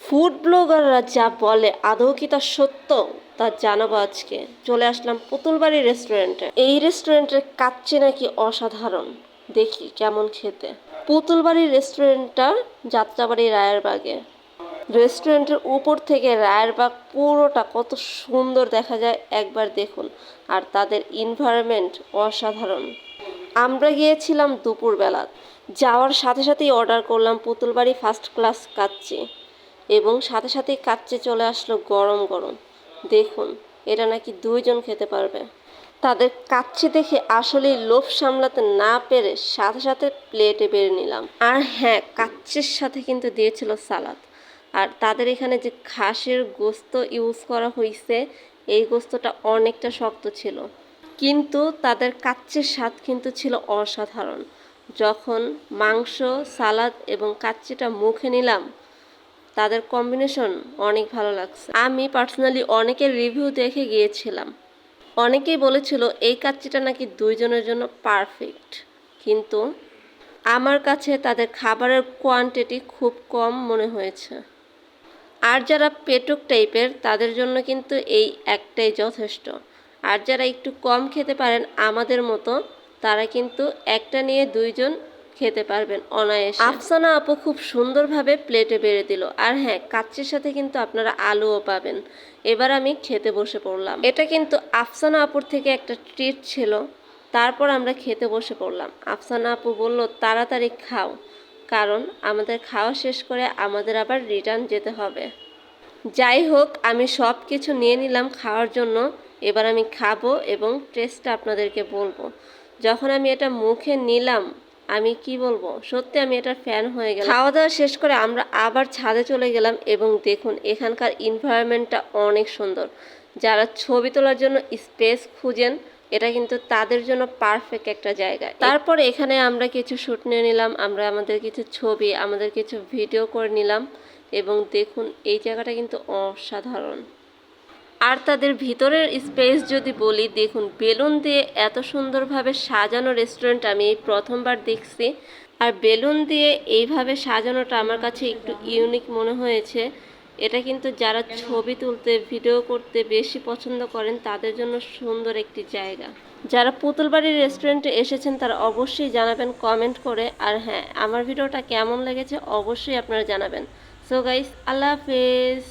Food ব্লগাররা যা বলে আদৌ কি তা সত্য তা জানাবো আজকে। চলে আসলাম পুতুলবাড়ি রেস্টুরেন্টে। এই রেস্টুরেন্টের কাচ্চি নাকি অসাধারণ, দেখি কেমন খেতে। পুতুলবাড়ি রেস্টুরেন্টটা যাত্রাবাড়ি রায়েরবাগে। রেস্টুরেন্টের উপর থেকে রায়েরবাগ পুরোটা কত সুন্দর দেখা যায় একবার দেখুন। আর তাদের এনভায়রনমেন্ট অসাধারণ। আমরা গিয়েছিলাম দুপুরবেলা, যাওয়ার সাথে সাথেই অর্ডার করলাম পুতুলবাড়ি ফার্স্ট ক্লাস কাচ্চি, এবং সাথে সাথেই কাচ্চি চলে আসলো গরম গরম। দেখুন, এটা নাকি 2 জন খেতে পারবে। তাদের কাচ্চি দেখে আসলেই লোভ সামলাতে না পেরে সাথে সাথে প্লেটে বেড়ে নিলাম। আর হ্যাঁ, কাচ্চির সাথে কিন্তু দিয়েছিল সালাদ। আর তাদের এখানে যে খাসির গোস্ত ইউজ করা হয়েছে, এই গোস্তটা অনেকটা শক্ত ছিল, কিন্তু তাদের কাচ্চির স্বাদ কিন্তু ছিল অসাধারণ। যখন মাংস, সালাদ এবং কাচ্চিটা মুখে নিলাম, তাদের কম্বিনেশন অনেক ভালো লাগছে। আমি পার্সোনালি অনেকের রিভিউ দেখে গিয়েছিলাম, অনেকেই বলেছিল এই কাচ্চিটা নাকি 2 জনের জন্য পারফেক্ট, কিন্তু আমার কাছে তাদের খাবারের কোয়ান্টিটি খুব কম মনে হয়েছে। আর যারা পেটুক টাইপের তাদের জন্য কিন্তু এই একটাই যথেষ্ট। আর যারা একটু কম খেতে পারেন আমাদের মতো, তারা কিন্তু একটা নিয়ে 2 জন খেতে পারবেন অনায়াসে। আফসানা আপু খুব সুন্দরভাবে প্লেটে বেড়ে দিল। আর হ্যাঁ, কাচ্চির সাথে কিন্তু আপনারা আলুও পাবেন। এবার আমি খেতে বসে পড়লাম। এটা কিন্তু আফসানা আপুর থেকে একটা ট্রিট ছিল। তারপর আমরা খেতে বসে পড়লাম। আফসানা আপু বলল, তাড়াতাড়ি খাও, কারণ আমাদের খাওয়া শেষ করে আমাদের আবার রিটার্ন যেতে হবে। যাই হোক, আমি সব কিছু নিয়ে নিলাম খাওয়ার জন্য। এবার আমি খাবো এবং টেস্টটা আপনাদেরকে বলবো। যখন আমি এটা মুখে নিলাম, আমি কি বলবো, সত্যি আমি এটার ফ্যান হয়ে গেলাম। খাওয়া দাওয়া শেষ করে আমরা আবার ছাদে চলে গেলাম, এবং দেখুন এখানকার এনভায়রনমেন্টটা অনেক সুন্দর। যারা ছবি তোলার জন্য স্পেস খুঁজেন, এটা কিন্তু তাদের জন্য পারফেক্ট একটা জায়গা। তারপরে এখানে আমরা কিছু শ্যুট নিয়ে নিলাম, আমরা আমাদের কিছু ছবি, আমাদের কিছু ভিডিও করে নিলাম, এবং দেখুন এই জায়গাটা কিন্তু অসাধারণ। আর তাদের ভিতরের স্পেস যদি বলি, দেখুন বেলুন দিয়ে এত সুন্দরভাবে সাজানো রেস্টুরেন্ট আমি এই প্রথমবার দেখছি। আর বেলুন দিয়ে এইভাবে সাজানোটা আমার কাছে একটু ইউনিক মনে হয়েছে। এটা কিন্তু যারা ছবি তুলতে, ভিডিও করতে বেশি পছন্দ করেন তাদের জন্য সুন্দর একটি জায়গা। যারা পুতুলবাড়ির রেস্টুরেন্টে এসেছেন তারা অবশ্যই জানাবেন কমেন্ট করে। আর হ্যাঁ, আমার ভিডিওটা কেমন লেগেছে অবশ্যই আপনারা জানাবেন। সো গাইস, আল্লাহ হাফেজ।